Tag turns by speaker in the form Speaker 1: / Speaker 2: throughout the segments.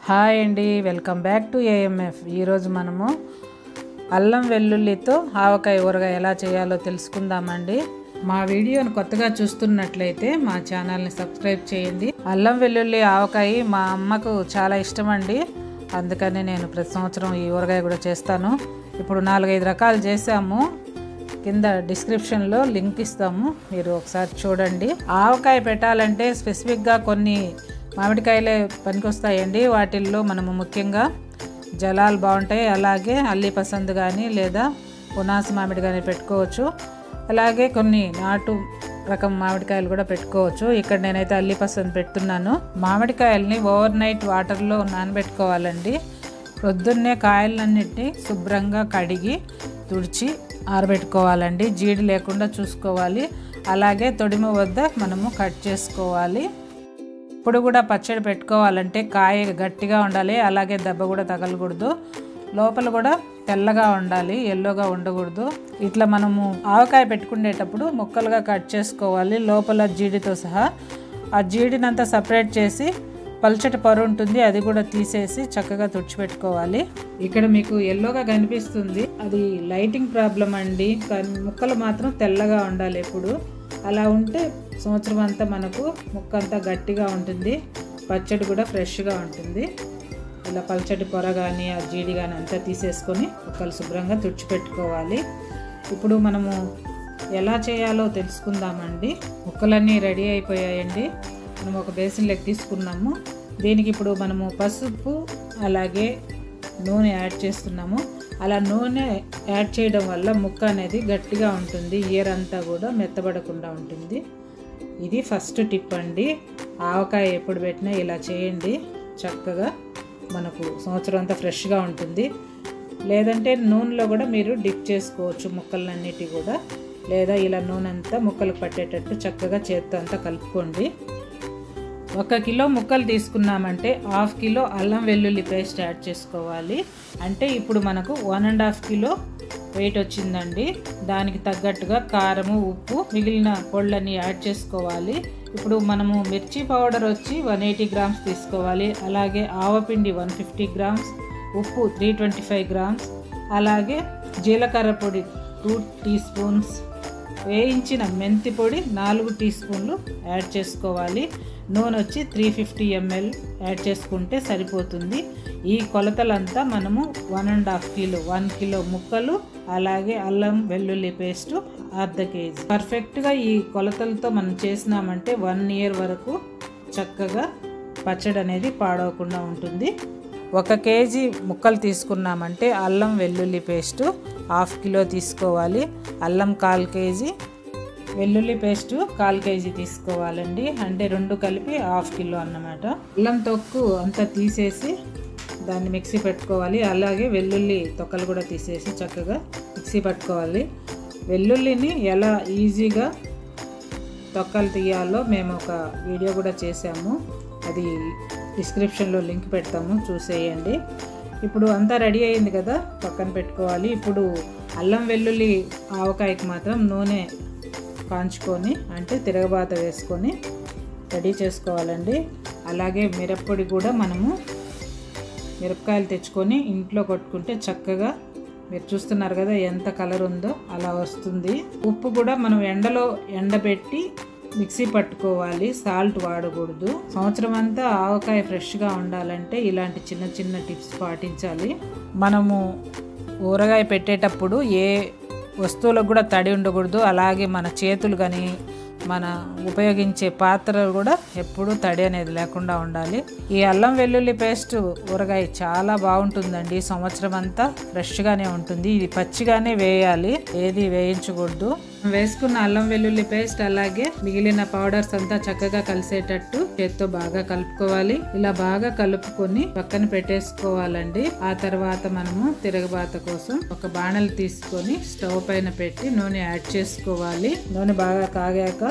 Speaker 1: Hi అండి, welcome back to AMF. ఈరోజు మనము అల్లం వెల్లుల్లితో ఆవకాయ ఊరగాయ ఎలా చేయాలో తెలుసుకుందామండి. మా వీడియోను కొత్తగా చూస్తున్నట్లయితే మా ఛానల్ని సబ్స్క్రైబ్ చేయండి. అల్లం వెల్లుల్లి ఆవకాయ మా అమ్మకు చాలా ఇష్టం అండి. అందుకని నేను ప్రతి సంవత్సరం ఈ ఊరగాయ కూడా చేస్తాను. ఇప్పుడు 4-5 రకాలు చేసాము. కింద డిస్క్రిప్షన్లో లింక్ ఇస్తాము, మీరు ఒకసారి చూడండి. ఆవకాయ పెట్టాలంటే స్పెసిఫిక్గా కొన్ని మామిడికాయలే పనికొస్తాయండి. వాటిల్లో మనము ముఖ్యంగా జలాలు బాగుంటాయి. అలాగే అల్లి పసందు కానీ లేదా పునాస మామిడి కానీ పెట్టుకోవచ్చు. అలాగే కొన్ని నాటు రకం మామిడికాయలు కూడా పెట్టుకోవచ్చు. ఇక్కడ నేనైతే అల్లి పసందు పెడుతున్నాను. మామిడికాయల్ని ఓవర్ నైట్ వాటర్లో నానబెట్టుకోవాలండి. పొద్దున్నే కాయలన్నింటినీ శుభ్రంగా కడిగి తుడిచి ఆరబెట్టుకోవాలండి. జీడి లేకుండా చూసుకోవాలి. అలాగే తొడిమ వద్ద మనము కట్ చేసుకోవాలి. ఇప్పుడు కూడా పచ్చడి పెట్టుకోవాలంటే కాయ గట్టిగా ఉండాలి. అలాగే దెబ్బ కూడా తగలకూడదు. లోపల కూడా తెల్లగా ఉండాలి, ఎల్లోగా ఉండకూడదు. ఇట్లా మనము ఆవకాయ పెట్టుకునేటప్పుడు ముక్కలుగా కట్ చేసుకోవాలి, లోపల జీడితో సహా. ఆ జీడినంతా సపరేట్ చేసి పల్చటి పొర ఉంటుంది, అది కూడా తీసేసి చక్కగా తుడిచిపెట్టుకోవాలి. ఇక్కడ మీకు ఎల్లోగా కనిపిస్తుంది, అది లైటింగ్ ప్రాబ్లం అండి. కానీ ముక్కలు మాత్రం తెల్లగా ఉండాలి ఎప్పుడు. అలా ఉంటే సంవత్సరం అంతా మనకు ముక్క అంతా గట్టిగా ఉంటుంది, పచ్చడి కూడా ఫ్రెష్గా ఉంటుంది. ఇలా పల్చటి పొర కానీ ఆ జీడి కానీ అంతా తీసేసుకొని ముక్కలు శుభ్రంగా తుడిచిపెట్టుకోవాలి. ఇప్పుడు మనము ఎలా చేయాలో తెలుసుకుందామండి. ముక్కలన్నీ రెడీ అయిపోయాయండి. మనం ఒక బేసిన్లోకి తీసుకున్నాము. దీనికి ఇప్పుడు మనము పసుపు అలాగే నూనె యాడ్ చేస్తున్నాము. అలా నూనె యాడ్ చేయడం వల్ల ముక్క అనేది గట్టిగా ఉంటుంది, ఇయర్ అంతా కూడా మెత్తబడకుండా ఉంటుంది. ఇది ఫస్ట్ టిప్ అండి. ఆవకాయ ఎప్పుడు పెట్టినా ఇలా చేయండి, చక్కగా మనకు సంవత్సరం అంతా ఫ్రెష్గా ఉంటుంది. లేదంటే నూనెలో కూడా మీరు డిప్ చేసుకోవచ్చు ముక్కలన్నిటి కూడా. లేదా ఇలా నూనె అంతా ముక్కలకు పట్టేటట్టు చక్కగా చేత్తో అంతా కలుపుకోండి. 1 కిలో ముక్కలు తీసుకున్నామంటే 1/2 కిలో అల్లం వెల్లుల్లి పేస్ట్ యాడ్ చేసుకోవాలి. అంటే ఇప్పుడు మనకు 1.5 కిలో వెయిట్ వచ్చిందండి. దానికి తగ్గట్టుగా కారము, ఉప్పు, మిగిలిన పొళ్ళని యాడ్ చేసుకోవాలి. ఇప్పుడు మనము మిర్చి పౌడర్ వచ్చి 180 గ్రామ్స్ తీసుకోవాలి. అలాగే ఆవపిండి 150 గ్రామ్స్, ఉప్పు 325 గ్రామ్స్, అలాగే జీలకర్ర పొడి 2 టీ స్పూన్స్, వేయించిన మెంతి పొడి 4 టీ స్పూన్లు యాడ్ చేసుకోవాలి. నూనె వచ్చి 350 ml యాడ్ చేసుకుంటే సరిపోతుంది. ఈ కొలతలంతా మనము 1.5 కిలో, 1 కిలో ముక్కలు, అలాగే అల్లం వెల్లుల్లి పేస్టు 1/2 కేజీ. పర్ఫెక్ట్గా ఈ కొలతలతో మనం చేసినామంటే 1 ఇయర్ వరకు చక్కగా పచ్చడి అనేది పాడవకుండా ఉంటుంది. 1 కేజీ ముక్కలు తీసుకున్నామంటే అల్లం వెల్లుల్లి పేస్టు 1/2 కిలో తీసుకోవాలి. అల్లం 1/4 కేజీ, వెల్లుల్లి పేస్టు 1/4 కేజీ తీసుకోవాలండి. అంటే 2 కలిపి 1/2 కిలో అన్నమాట. అల్లం తొక్కు అంతా తీసేసి దాన్ని మిక్సీ పెట్టుకోవాలి. అలాగే వెల్లుల్లి తొక్కలు కూడా తీసేసి చక్కగా మిక్సీ పట్టుకోవాలి. వెల్లుల్లిని ఎలా ఈజీగా తొక్కలు తీయాలో మేము ఒక వీడియో కూడా చేసాము, అది డిస్క్రిప్షన్లో లింక్ పెడతాము, చూసేయండి. ఇప్పుడు అంతా రెడీ అయింది కదా, పక్కన పెట్టుకోవాలి. ఇప్పుడు అల్లం వెల్లుల్లి ఆవకాయకి మాత్రం నూనె కాంచుకొని అంటే తిరగబాత వేసుకొని రెడీ చేసుకోవాలండి. అలాగే మిరప్పొడి కూడా మనము మిరపకాయలు తెచ్చుకొని ఇంట్లో కొట్టుకుంటే చక్కగా, మీరు చూస్తున్నారు కదా ఎంత కలర్ ఉందో అలా వస్తుంది. ఉప్పు కూడా మనం ఎండలో ఎండబెట్టి మిక్సీ పట్టుకోవాలి, సాల్ట్ వాడకూడదు. సంవత్సరం అంతా ఆవకాయ ఫ్రెష్గా ఉండాలంటే ఇలాంటి చిన్న చిన్న టిప్స్ పాటించాలి. మనము ఊరగాయ పెట్టేటప్పుడు ఏ వస్తువులకు కూడా తడి ఉండకూడదు. అలాగే మన చేతులు కానీ మన ఉపయోగించే పాత్రలు కూడా ఎప్పుడూ తడి అనేది లేకుండా ఉండాలి. ఈ అల్లం వెల్లుల్లి పేస్ట్ ఊరగాయ చాలా బాగుంటుందండి. సంవత్సరం అంతా ఫ్రెష్గానే ఉంటుంది. ఇది పచ్చిగానే వేయాలి, ఏది వేయించకూడదు. వేసుకున్న అల్లం వెల్లుల్లి పేస్ట్ అలాగే మిగిలిన పౌడర్స్ అంతా చక్కగా కలిసేటట్టు చేత్తో బాగా కలుపుకోవాలి. ఇలా బాగా కలుపుకొని పక్కన పెట్టేసుకోవాలండి. ఆ తర్వాత మనము తిరగబాత కోసం ఒక బాణలు తీసుకొని స్టవ్ పైన పెట్టి నూనె యాడ్ చేసుకోవాలి. నూనె బాగా కాగాక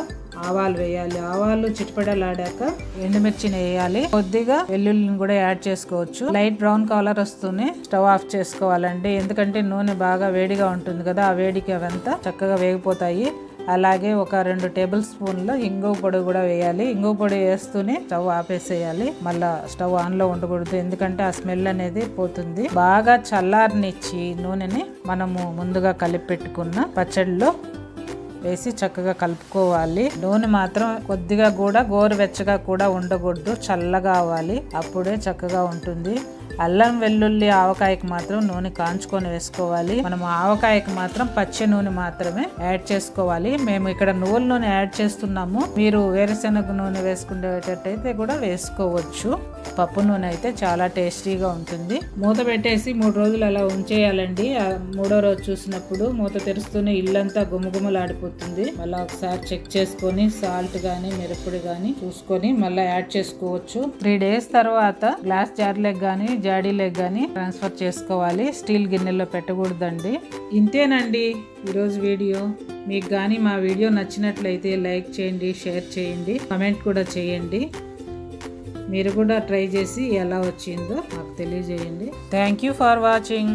Speaker 1: ఆవాలు వేయాలి. ఆవాలు చిటపటలాడాక ఎండుమిర్చిని వేయాలి. కొద్దిగా వెల్లుల్లిని కూడా యాడ్ చేసుకోవచ్చు. లైట్ బ్రౌన్ కలర్ వస్తూనే స్టవ్ ఆఫ్ చేసుకోవాలండి. ఎందుకంటే నూనె బాగా వేడిగా ఉంటుంది కదా, ఆ వేడికి అవంతా చక్కగా వేగిపోతాయి. అలాగే ఒక 2 టేబుల్ స్పూన్ల ఇంగువ పొడి కూడా వేయాలి. ఇంగువ పొడి వేస్తూనే స్టవ్ ఆపేసేయాలి. మళ్ళా స్టవ్ ఆన్ లో ఉండకూడదు, ఎందుకంటే ఆ స్మెల్ అనేది పోతుంది. బాగా చల్లారనిచ్చి నూనెని మనము ముందుగా కలిపి పెట్టుకున్న పచ్చడిలో వేసి చక్కగా కలుపుకోవాలి. నూనె మాత్రం కొద్దిగా కూడా గోరువెచ్చగా కూడా ఉండకూడదు, చల్లగా అవ్వాలి, అప్పుడే చక్కగా ఉంటుంది. అల్లం వెల్లుల్లి ఆవకాయకి మాత్రం నూనె కాంచుకొని వేసుకోవాలి. మనం ఆవకాయకి మాత్రం పచ్చి నూనె మాత్రమే యాడ్ చేసుకోవాలి. మేము ఇక్కడ నువ్వుల నూనె యాడ్ చేస్తున్నాము, మీరు వేరుశెనగ నూనె వేసుకునేటట్టయితే కూడా వేసుకోవచ్చు. పప్పు నూనె అయితే చాలా టేస్టీగా ఉంటుంది. మూత పెట్టేసి 3 రోజులు అలా ఉంచేయాలండి. 3వ రోజు చూసినప్పుడు మూత తెరుస్తూనే ఇల్లంతా గుమగుమలాడిపోతుంది. మళ్ళీ ఒకసారి చెక్ చేసుకొని సాల్ట్ గానీ మిరప్పొడి గానీ చూసుకొని మళ్ళీ యాడ్ చేసుకోవచ్చు. 3 డేస్ తర్వాత గ్లాస్ జార్లకు గానీ జాడీలకు కానీ ట్రాన్స్ఫర్ చేసుకోవాలి. స్టీల్ గిన్నెలో పెట్టకూడదండి. ఇంతేనండి ఈరోజు వీడియో. మీకు కానీ మా వీడియో నచ్చినట్లయితే లైక్ చేయండి, షేర్ చేయండి, కామెంట్ కూడా చేయండి. మీరు కూడా ట్రై చేసి ఎలా వచ్చిందో నాకు తెలియజేయండి. Thank you for watching.